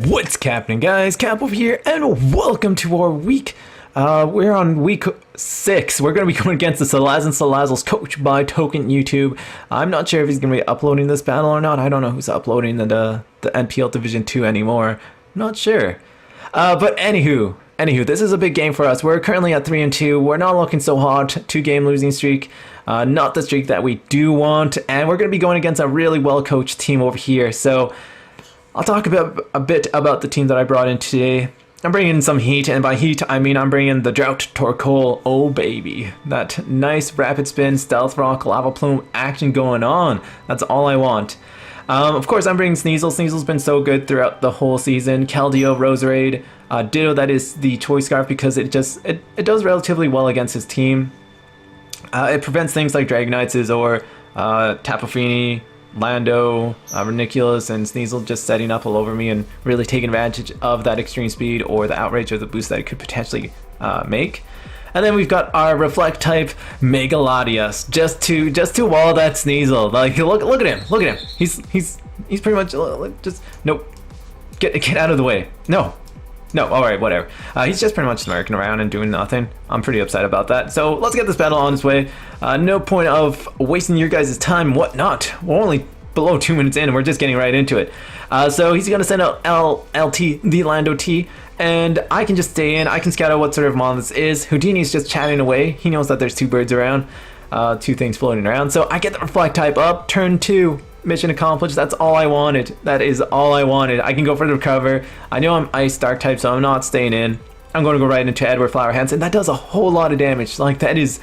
What's happening, guys? Cap over here, and welcome to our week. We're on week 6. We're going to be going against the Salazzin Slazzles, coached by Token YouTube. I'm not sure if he's going to be uploading this battle or not. I don't know who's uploading the NPL Division 2 anymore. Not sure. But anywho, this is a big game for us. We're currently at 3-2. We're not looking so hot. 2-game losing streak. Not the streak that we do want. And we're going to be going against a really well-coached team over here. So I'll talk a bit about the team that I brought in today. I'm bringing in some heat, and by heat I mean I'm bringing the Drought Torkoal. Oh baby, that nice rapid spin, stealth rock, lava plume action going on. That's all I want. Of course I'm bringing Sneasel. Sneasel's been so good throughout the whole season. Keldeo, Roserade, Ditto, that is the Choice Scarf because it does relatively well against his team. It prevents things like Dragonites or Tapu Fini, Lando, Reniculus, and Sneasel just setting up all over me and really taking advantage of that extreme speed or the outrage or the boost that it could potentially make. And then we've got our Reflect type Megalodius just to wall that Sneasel. Like look at him, He's pretty much just nope. Get out of the way. No, alright, whatever. He's just pretty much smirking around and doing nothing. I'm pretty upset about that. So let's get this battle on its way. No point of wasting your guys' time and whatnot. We're only below 2 minutes in and we're just getting right into it. So he's going to send out LT, the Lando T, and I can just stay in. I can scout out what sort of mon this is. Houdini's just chatting away. He knows that there's 2 birds around, 2 things floating around. So I get the Reflect type up, turn 2. Mission accomplished. That's all I wanted. That is all I wanted. I can go for the recover. I know I'm Ice Dark type, so I'm not staying in. I'm going to go right into Edward Flower Hands, and that does a whole lot of damage. Like that is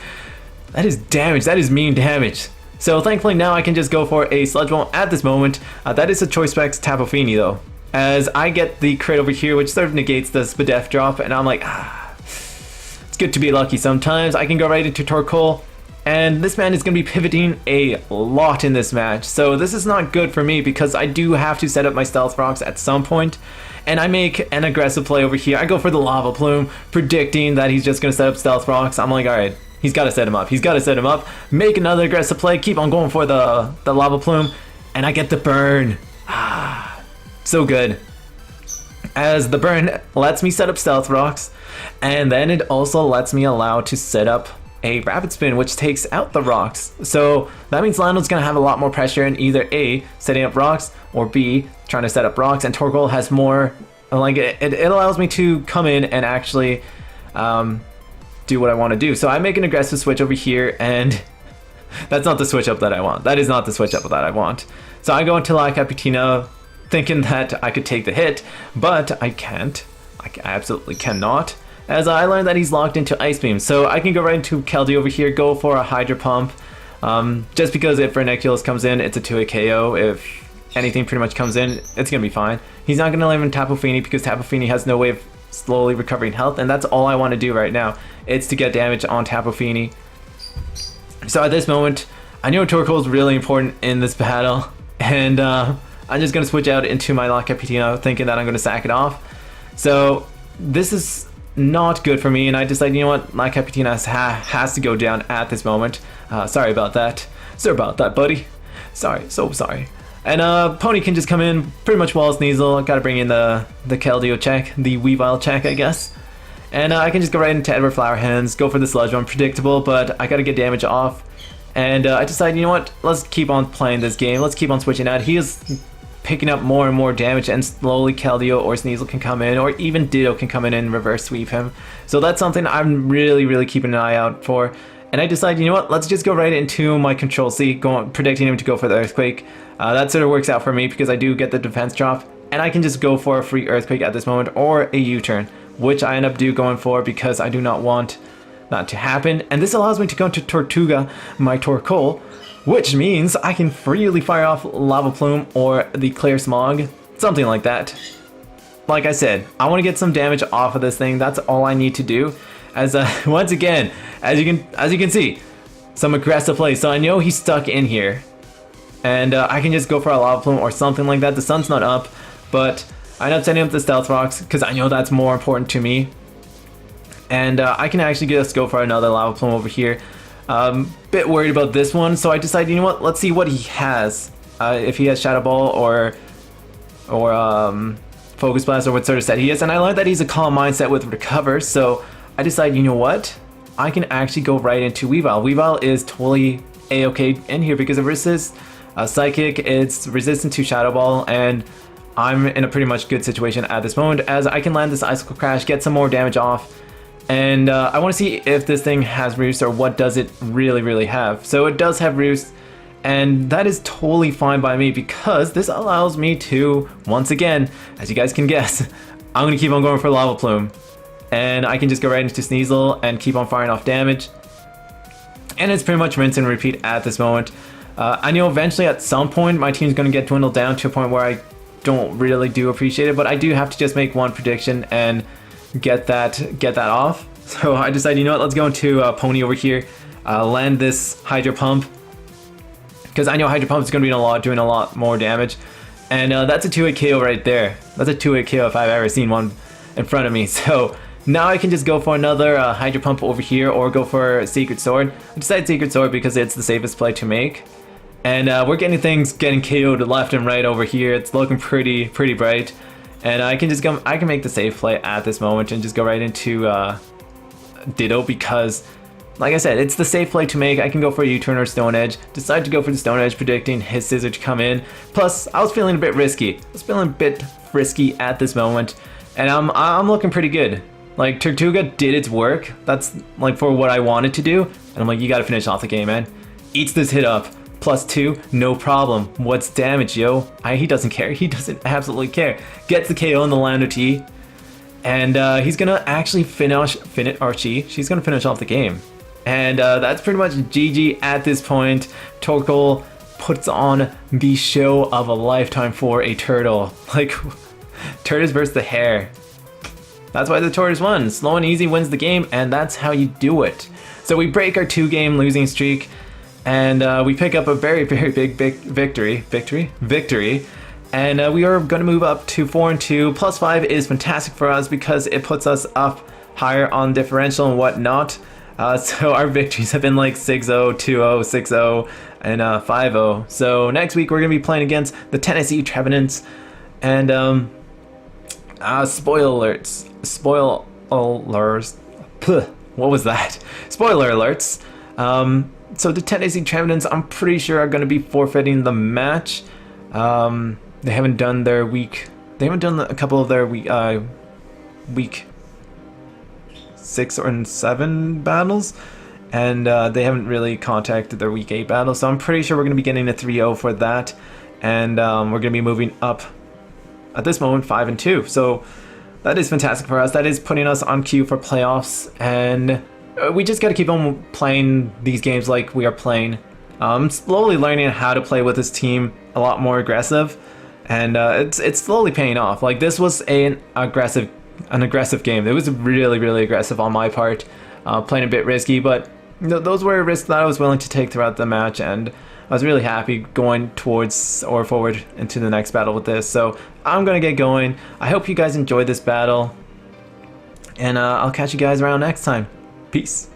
damage. That is mean damage. So thankfully now I can just go for a Sludge Bomb at this moment. That is a Choice Specs Tapu Fini though, as I get the crit over here, which sort of negates the Spadef drop, and I'm like, it's good to be lucky sometimes. I can go right into Torkoal. And this man is going to be pivoting a lot in this match. So this is not good for me because I do have to set up my Stealth Rocks at some point. And I make an aggressive play over here. I go for the Lava Plume, predicting that he's just going to set up Stealth Rocks. I'm like, alright, he's got to set him up. He's got to set him up. Make another aggressive play. Keep on going for the Lava Plume. And I get the burn. So good. As the burn lets me set up Stealth Rocks. And then it also lets me allow to set up a Rapid Spin, which takes out the rocks. So that means Lando's gonna have a lot more pressure in either A, setting up rocks, or B, trying to set up rocks. And Torkoal has more, like it allows me to come in and actually do what I want to do. So I make an aggressive switch over here, and that's not the switch up that I want. That is not the switch up that I want. So I go into La Capitina thinking that I could take the hit, but I can't. I absolutely cannot, as I learned that he's locked into Ice Beam. So I can go right into Keldeo over here, go for a Hydro Pump. Just because if Reniculus comes in, it's a 2-hit KO. If anything pretty much comes in, it's going to be fine. He's not going to live in Tapu Fini because Tapu Fini has no way of slowly recovering health, and that's all I want to do right now. It's to get damage on Tapu Fini. So at this moment, I know Torkoal is really important in this battle, and I'm just going to switch out into my La Capitina thinking that I'm going to sack it off. So this is not good for me, and I decided, you know what, my Capitina has to go down at this moment. Sorry about that. Sorry about that, buddy. Sorry, so sorry. And Pony can just come in, pretty much wall Sneasel. Gotta bring in the Keldeo check, the Weavile check, I guess. And I can just go right into Edward Flower Hands, go for the Sludge Bomb, predictable, but I gotta get damage off. And I decided, you know what, let's keep on playing this game. Let's keep on switching out. He is picking up more and more damage, and slowly Keldeo or Sneasel can come in, or even Ditto can come in and reverse sweep him. So that's something I'm really keeping an eye out for. And I decided, you know what, let's just go right into my Control C, predicting him to go for the Earthquake. That sort of works out for me because I do get the defense drop, and I can just go for a free Earthquake at this moment, or a U-turn, which I end up going for because I do not want that to happen. And this allows me to go to Tortuga, my Torkoal, which means I can freely fire off Lava Plume or the Clear Smog, something like that. Like I said, I want to get some damage off of this thing. That's all I need to do. As once again, as you can see, some aggressive plays. So I know he's stuck in here, and I can just go for a Lava Plume or something like that. The sun's not up, but I end up setting up the Stealth Rocks because I know that's more important to me. And I can actually just go for another Lava Plume over here. Bit worried about this one, so I decided, you know what, let's see what he has. If he has Shadow Ball or Focus Blast or what sort of set he is, and I learned that he's a calm mindset with recover, so I decided, you know what? I can actually go right into Weavile. Weavile is totally a-okay in here because it resists Psychic, it's resistant to Shadow Ball, and I'm in a pretty much good situation at this moment as I can land this Icicle Crash, get some more damage off, and I want to see if this thing has Roost or what does it really have. So it does have Roost, and that is totally fine by me because this allows me to, once again, as you guys can guess, I'm going to keep on going for Lava Plume. And I can just go right into Sneasel and keep on firing off damage. And it's pretty much rinse and repeat at this moment. I know eventually at some point my team's going to get dwindled down to a point where I don't really do appreciate it, but I do have to just make one prediction and get that off. So I decided, you know what, let's go into Pony over here, land this Hydro Pump. Because I know Hydro Pump is going to be doing a lot more damage. And that's a 2-hit KO right there. That's a 2-hit KO if I've ever seen one in front of me. So now I can just go for another Hydro Pump over here or go for Secret Sword. I decided Secret Sword because it's the safest play to make. And we're getting things getting KO'd left and right over here. It's looking pretty bright. And I can make the safe play at this moment and just go right into Ditto because, like I said, it's the safe play to make. I can go for a U-turn or Stone Edge. Decided to go for the Stone Edge, predicting his Scissor to come in. Plus, I was feeling a bit risky. I was feeling a bit frisky at this moment, and I'm looking pretty good. Like, Tortuga did its work. That's like for what I wanted to do, and I'm like, you gotta finish off the game, man. Eats this hit up. +2, no problem. What's damage, yo? He doesn't care. He doesn't absolutely care. Gets the KO in the Lando T, and he's gonna actually finish, or she's gonna finish off the game. And that's pretty much GG at this point. Torkoal puts on the show of a lifetime for a turtle. Like, tortoise versus the hare. That's why the tortoise won. Slow and easy wins the game, and that's how you do it. So we break our 2-game losing streak, and we pick up a very big victory. And we are going to move up to 4-2. +5 is fantastic for us because it puts us up higher on differential and whatnot. So our victories have been like 6-0, 2-0, 6-0, and 5-0. So next week we're going to be playing against the Tennessee Trevenants. And spoiler alerts. What was that? Spoiler alerts. So the Tennessee Trevenants, I'm pretty sure, are going to be forfeiting the match. They haven't done their week. They haven't done a couple of their week 6 or 7 battles, and they haven't really contacted their week 8 battle, so I'm pretty sure we're going to be getting a 3-0 for that, and we're going to be moving up at this moment 5-2, so that is fantastic for us. That is putting us on queue for playoffs, and we just got to keep on playing these games like we are playing. I'm slowly learning how to play with this team a lot more aggressive, and it's slowly paying off. Like, this was an aggressive game. It was really aggressive on my part, playing a bit risky, but those were risks that I was willing to take throughout the match, and I was really happy going towards or forward into the next battle with this. So I'm gonna get going. I hope you guys enjoyed this battle, and I'll catch you guys around next time. Peace.